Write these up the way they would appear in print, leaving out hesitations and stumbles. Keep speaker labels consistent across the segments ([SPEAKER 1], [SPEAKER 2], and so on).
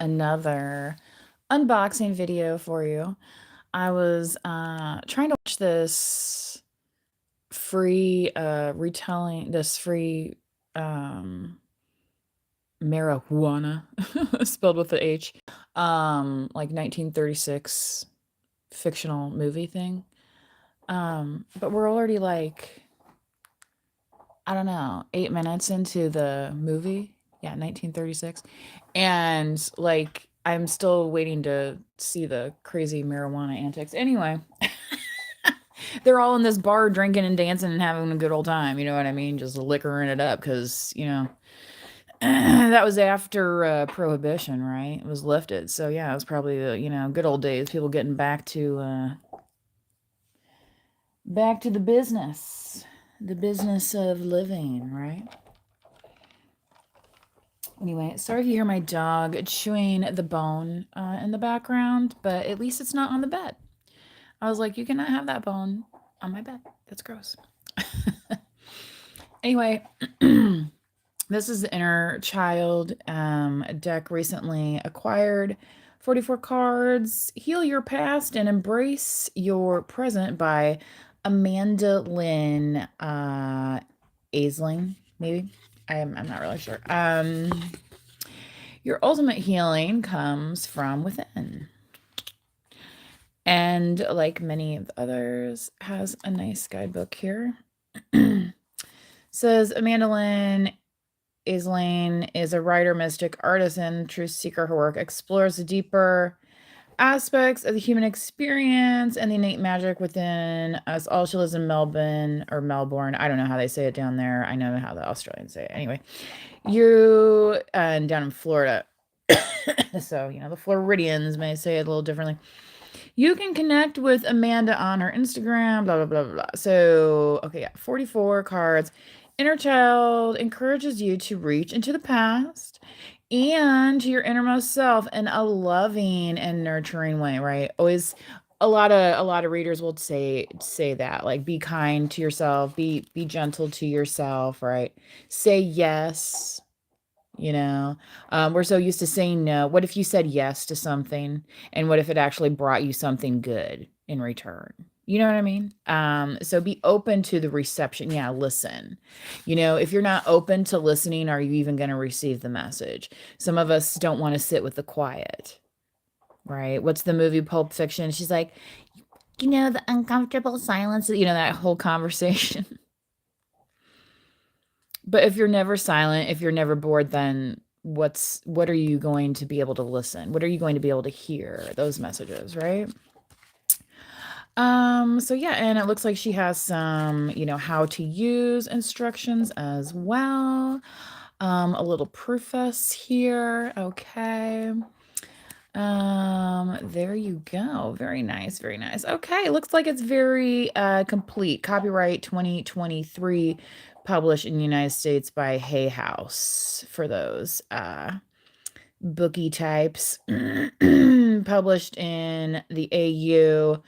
[SPEAKER 1] Another unboxing video for you. I was trying to watch this free retelling, this free um marijuana spelled with the H, like 1936 fictional movie thing. But we're already like, I don't know, 8 minutes into the movie. Yeah, 1936. And like, I'm still waiting to see the crazy marijuana antics. Anyway, they're all in this bar drinking and dancing and having a good old time. You know what I mean? Just liquoring it up because, that was after Prohibition, right? It was lifted. So yeah, it was probably the, good old days, people getting back to the business of living, right? Anyway, sorry if you hear my dog chewing the bone in the background, but at least it's not on the bed. I was like, you cannot have that bone on my bed. That's gross. Anyway, this is the Inner Child deck recently acquired. 44 cards. Heal Your Past and Embrace Your Present by Amanda Lynn Aisling, maybe. I'm not really sure. Your ultimate healing comes from within. And like many of the others, has a nice guidebook here. Says Amanda Lynn Aisling is a writer, mystic, artisan, truth seeker. Her work explores the deeper aspects of the human experience and the innate magic within us all. She lives in Melbourne. I don't know how they say it down there. I know how the Australians say it. Anyway, and down in Florida. So, the Floridians may say it a little differently. You can connect with Amanda on her Instagram, blah, blah, blah, blah. So, okay, yeah, 44 cards. Inner Child encourages you to reach into the past and to your innermost self in a loving and nurturing way, right? Always a lot of readers will say that, like, be kind to yourself, be gentle to yourself, right? Say yes. We're so used to saying no. What if you said yes to something, and what if it actually brought you something good in return? You know what I mean? So be open to the reception. Yeah, listen. If you're not open to listening, are you even going to receive the message? Some of us don't want to sit with the quiet, right? What's the movie Pulp Fiction? She's like, the uncomfortable silence, that whole conversation. But if you're never silent, if you're never bored, then what are you going to be able to listen? What are you going to be able to hear? Those messages, right? So yeah, and it looks like she has some, how to use instructions as well. A little preface here. Okay. There you go. Very nice, very nice. Okay, looks like it's very complete. Copyright 2023, published in the United States by Hay House for those bookie types. Published in the AU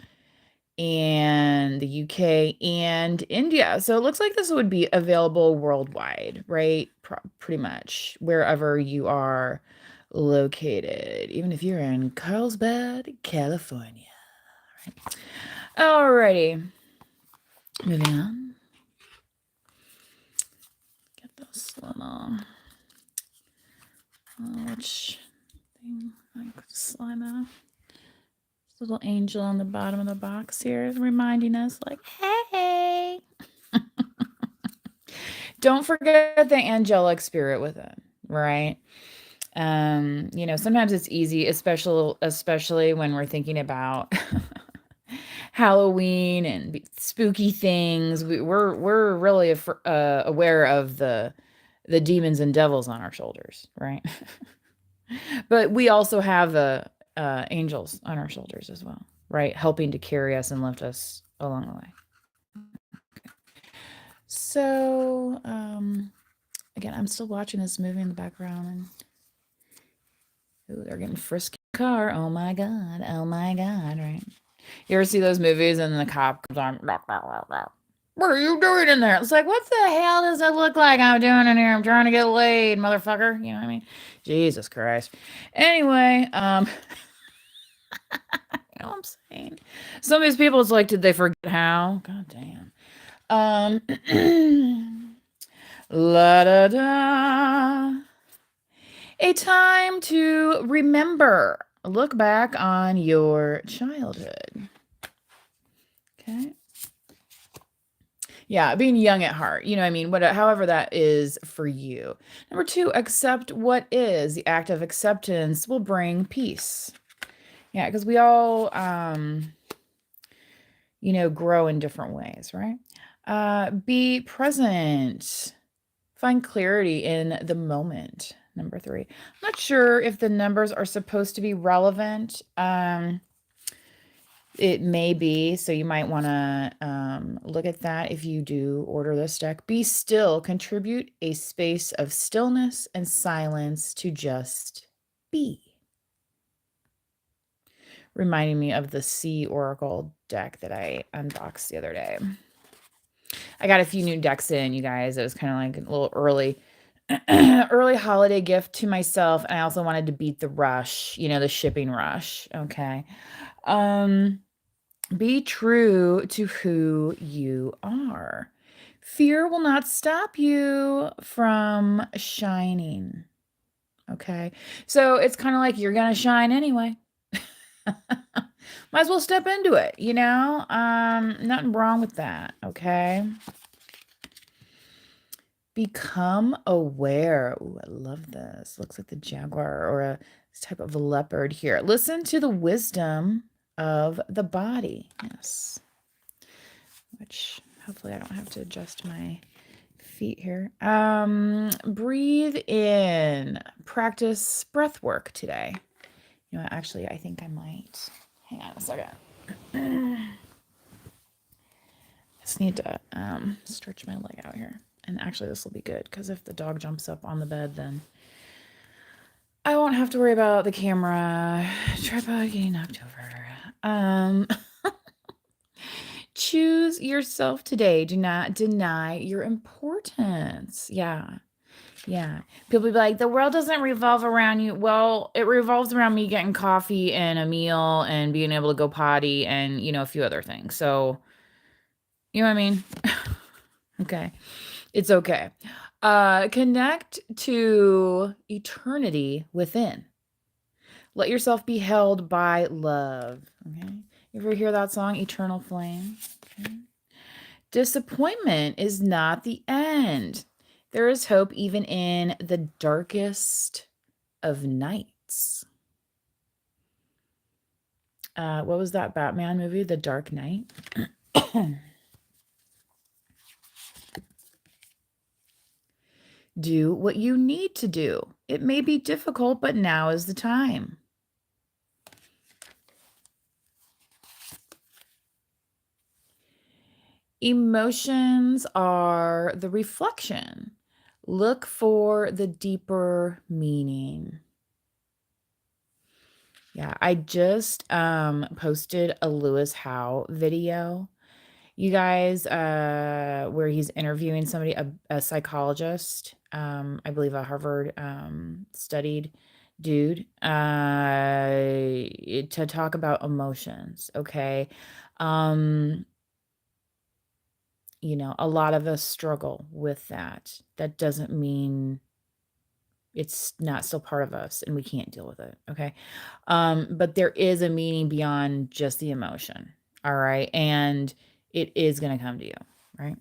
[SPEAKER 1] and the UK and India. So it looks like this would be available worldwide, right? Pretty much wherever you are located, even if you're in Carlsbad, California. Right. Alrighty, moving on. Get this little which thing I could slime out. Little angel on the bottom of the box here is reminding us, like, hey. Don't forget the angelic spirit within, right? Sometimes it's easy, especially when we're thinking about Halloween and spooky things. We're really aware of the demons and devils on our shoulders, right? But we also have the angels on our shoulders as well, right? Helping to carry us and lift us along the way. So, again, I'm still watching this movie in the background, and they're getting frisky in the car. Oh my god, right? You ever see those movies and the cop comes on? Blah, blah, blah, blah. What are you doing in there? It's like, what the hell does it look like I'm doing in here? I'm trying to get laid, motherfucker. You know what I mean? Jesus Christ. Anyway, you know what I'm saying? Some of these people, it's like, did they forget how? God damn. La da da. A time to remember. Look back on your childhood. Okay. Yeah, being young at heart. You know what I mean? However that is for you. Number 2, accept what is. The act of acceptance will bring peace. Yeah, because we all grow in different ways, right? Be present. Find clarity in the moment. Number 3. I'm not sure if the numbers are supposed to be relevant. It may be, so you might want to look at that if you do order this deck. Be still. Contribute a space of stillness and silence to just be. Reminding me of the Sea Oracle deck that I unboxed the other day. I got a few new decks in, you guys. It was kind of like a little early holiday gift to myself. And I also wanted to beat the rush, the shipping rush. Okay. Be true to who you are. Fear will not stop you from shining. Okay. So it's kind of like you're going to shine anyway. Might as well step into it, nothing wrong with that. Okay. Become aware. Ooh, I love this. Looks like the jaguar or a type of leopard here. Listen to the wisdom of the body. Yes. Which hopefully I don't have to adjust my feet here. Breathe in. Practice breath work today. You know what? Actually, I think I might. Hang on a second. I just need to stretch my leg out here. And actually, this will be good because if the dog jumps up on the bed, then I won't have to worry about the camera tripod getting knocked over. Choose yourself today. Do not deny your importance. Yeah. Yeah. People be like, the world doesn't revolve around you. Well, it revolves around me getting coffee and a meal and being able to go potty and, a few other things. So, you know what I mean? Okay. It's okay. Connect to eternity within. Let yourself be held by love. Okay. You ever hear that song, Eternal Flame? Okay. Disappointment is not the end. There is hope even in the darkest of nights. What was that Batman movie, The Dark Knight? Do what you need to do. It may be difficult, but now is the time. Emotions are the reflection. Look for the deeper meaning. Yeah, I just posted a Lewis Howe video. You guys, where he's interviewing somebody, a psychologist, I believe a Harvard studied dude, to talk about emotions. Okay. A lot of us struggle with that. That doesn't mean it's not still part of us and we can't deal with it. Okay. But there is a meaning beyond just the emotion. All right. And it is going to come to you, right?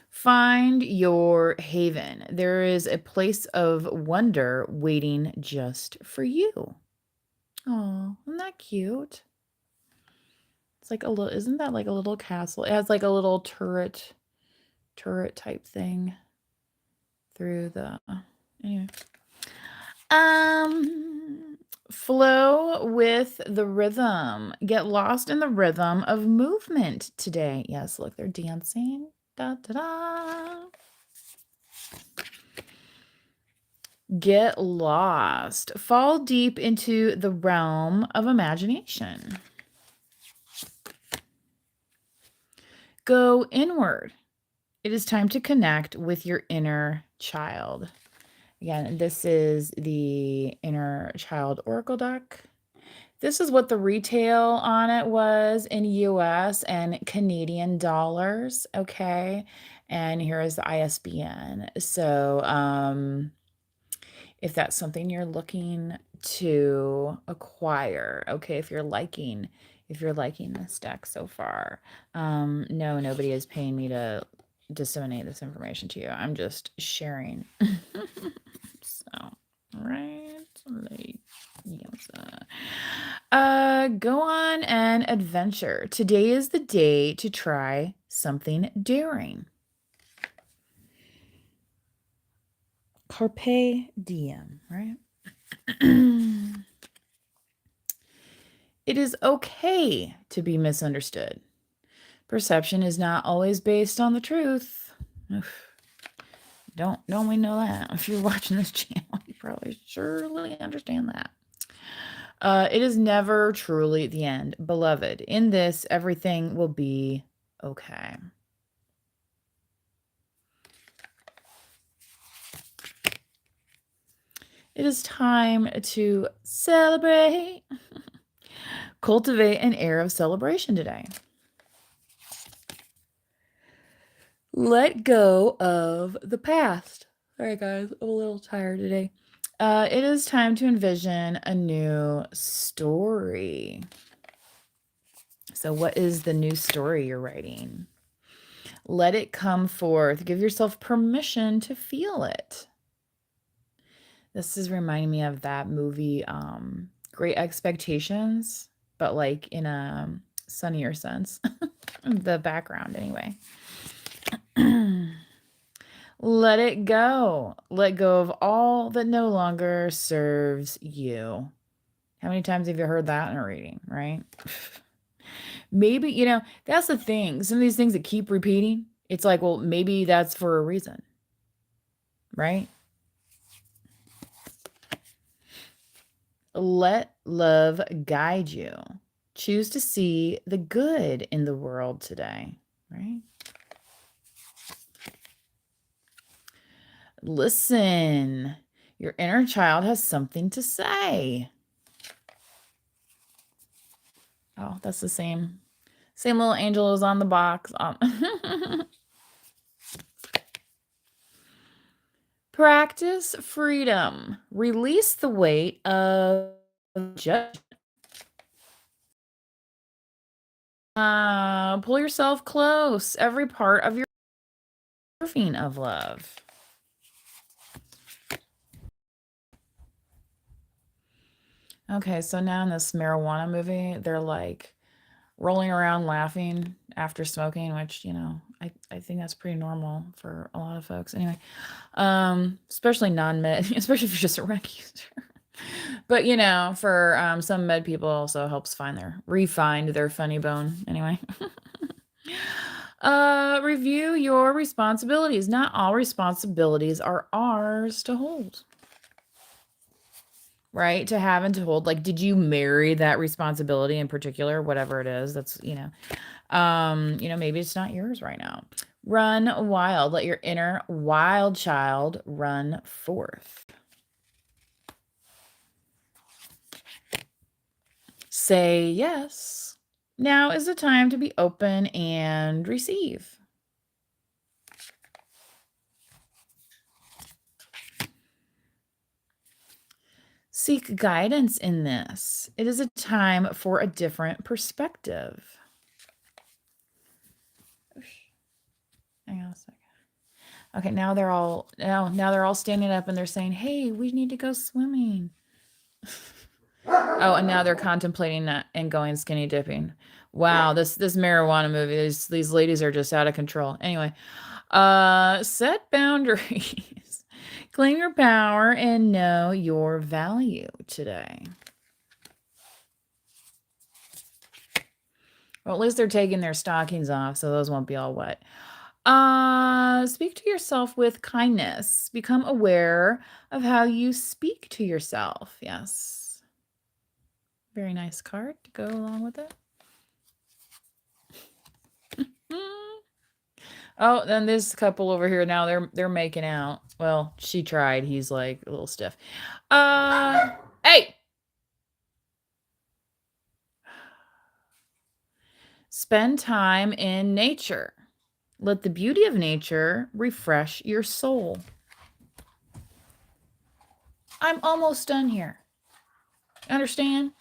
[SPEAKER 1] Find your haven. There is a place of wonder waiting just for you. Oh, isn't that cute? It's like a little, isn't that like a little castle? It has like a little turret type thing through the, anyway. Flow with the rhythm. Get lost in the rhythm of movement today. Yes, look, they're dancing. Da, da, da. Get lost. Fall deep into the realm of imagination. Go inward. It is time to connect with your inner child. Again, this is the Inner Child Oracle deck. This is what the retail on it was in US and Canadian dollars, okay? And here is the ISBN. So, if that's something you're looking to acquire, okay, if you're liking this deck so far. No, nobody is paying me to disseminate this information to you. I'm just sharing. So, right, like, yes. Go on an adventure. Today is the day to try something daring. Carpe diem, right? It is okay to be misunderstood. Perception is not always based on the truth. Don't we know that? If you're watching this channel, you probably surely understand that. It is never truly the end. Beloved, in this, everything will be okay. It is time to celebrate. Cultivate an air of celebration today. Let go of the past. All right, guys, I'm a little tired today. It is time to envision a new story. So, what is the new story you're writing? Let it come forth. Give yourself permission to feel it. This is reminding me of that movie, Great Expectations, but like in a sunnier sense. The background, anyway. Let it go. Let go of all that no longer serves you. How many times have you heard that in a reading, right? Maybe, that's the thing. Some of these things that keep repeating, it's like, well, maybe that's for a reason, right? Let love guide you. Choose to see the good in the world today, right? Listen. Your inner child has something to say. Oh, that's the same little angel is on the box. Practice freedom. Release the weight of judgment. Pull yourself close. Every part of your surfing of love. Okay, so now in this marijuana movie, they're like rolling around laughing after smoking, which, I think that's pretty normal for a lot of folks. Anyway, especially non-med, especially if you're just a rec user. But, for some med people also helps refine their funny bone. Anyway. Review your responsibilities. Not all responsibilities are ours to hold. Right? To have and to hold. Like, did you marry that responsibility in particular? Whatever it is, that's, maybe it's not yours right now. Run wild. Let your inner wild child run forth. Say yes. Now is the time to be open and receive. Seek guidance in this. It is a time for a different perspective. Hang on a second. Okay, now they're all standing up and they're saying, "Hey, we need to go swimming." Oh, and now they're contemplating that and going skinny dipping. Wow, this marijuana movie, these ladies are just out of control. Anyway, set boundaries. Claim your power and know your value today. Well, at least they're taking their stockings off, so those won't be all wet. Speak to yourself with kindness. Become aware of how you speak to yourself. Yes. Very nice card to go along with it. Oh, then this couple over here now they're making out. Well, she tried. He's like a little stiff. Hey, spend time in nature. Let the beauty of nature refresh your soul. I'm almost done here. Understand?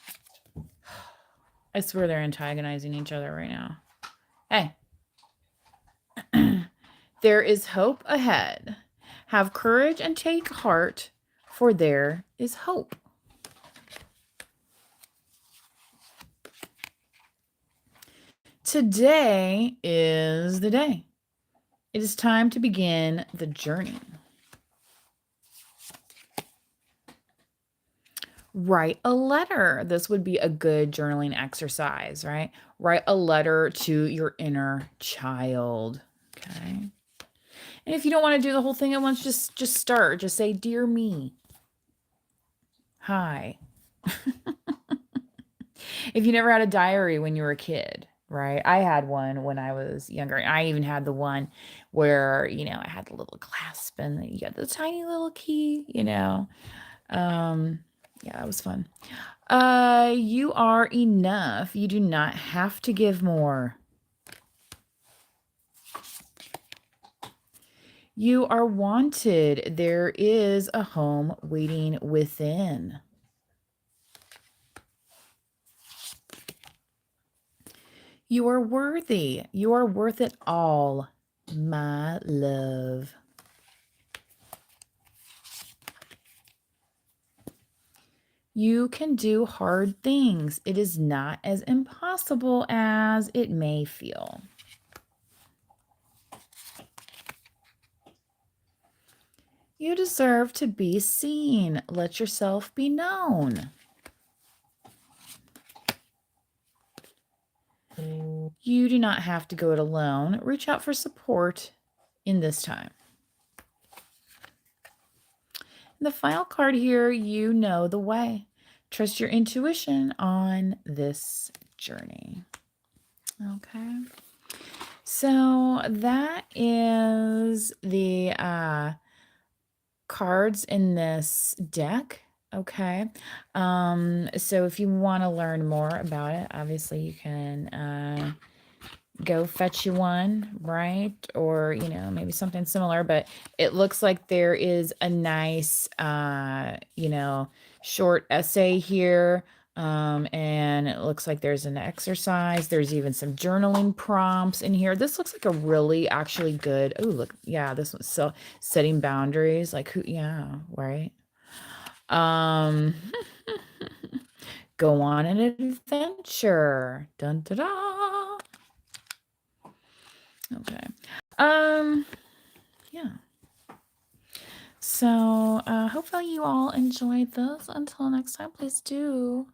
[SPEAKER 1] I swear they're antagonizing each other right now. Hey, there is hope ahead. Have courage and take heart, for there is hope. Today is the day. It is time to begin the journey. Write a letter. This would be a good journaling exercise, right? Write a letter to your inner child. Okay. And if you don't want to do the whole thing at once, just start. Just say, "Dear me." Hi. If you never had a diary when you were a kid, right? I had one when I was younger. I even had the one where, I had the little clasp and you got the tiny little key, Yeah, that was fun. You are enough. You do not have to give more. You are wanted. There is a home waiting within. You are worthy. You are worth it all, my love. You can do hard things. It is not as impossible as it may feel. You deserve to be seen. Let yourself be known. You do not have to go it alone. Reach out for support in this time. The final card here, you know the way. Trust your intuition on this journey. Okay. So that is the cards in this deck. Okay. So if you want to learn more about it, obviously you can go fetch you one, right? Or, maybe something similar, but it looks like there is a nice, short essay here. And it looks like there's an exercise. There's even some journaling prompts in here. This looks like a really actually good. Oh, look. Yeah, this one's so setting boundaries. Like yeah, right. Um, go on an adventure. Dun da da. Okay. Yeah. So, hopefully you all enjoyed this. Until next time, please do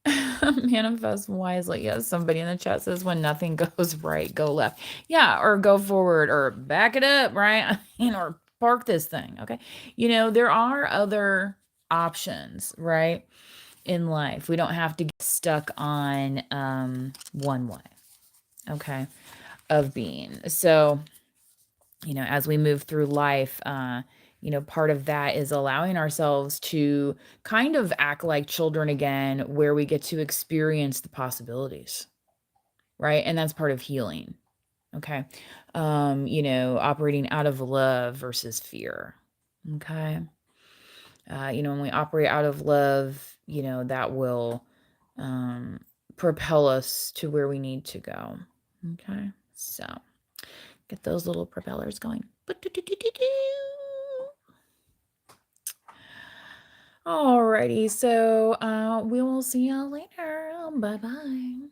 [SPEAKER 1] manifest wisely. Yes, somebody in the chat says when nothing goes right, go left. Yeah, or go forward or back it up, right? Or park this thing. Okay. There are other options, right? In life. We don't have to get stuck on one way, okay, of being. So, as we move through life, part of that is allowing ourselves to kind of act like children again, where we get to experience the possibilities, right? And that's part of healing. Okay. Operating out of love versus fear. Okay. When we operate out of love, that will propel us to where we need to go. Okay. So get those little propellers going. Alrighty, so we will see y'all later. Bye bye.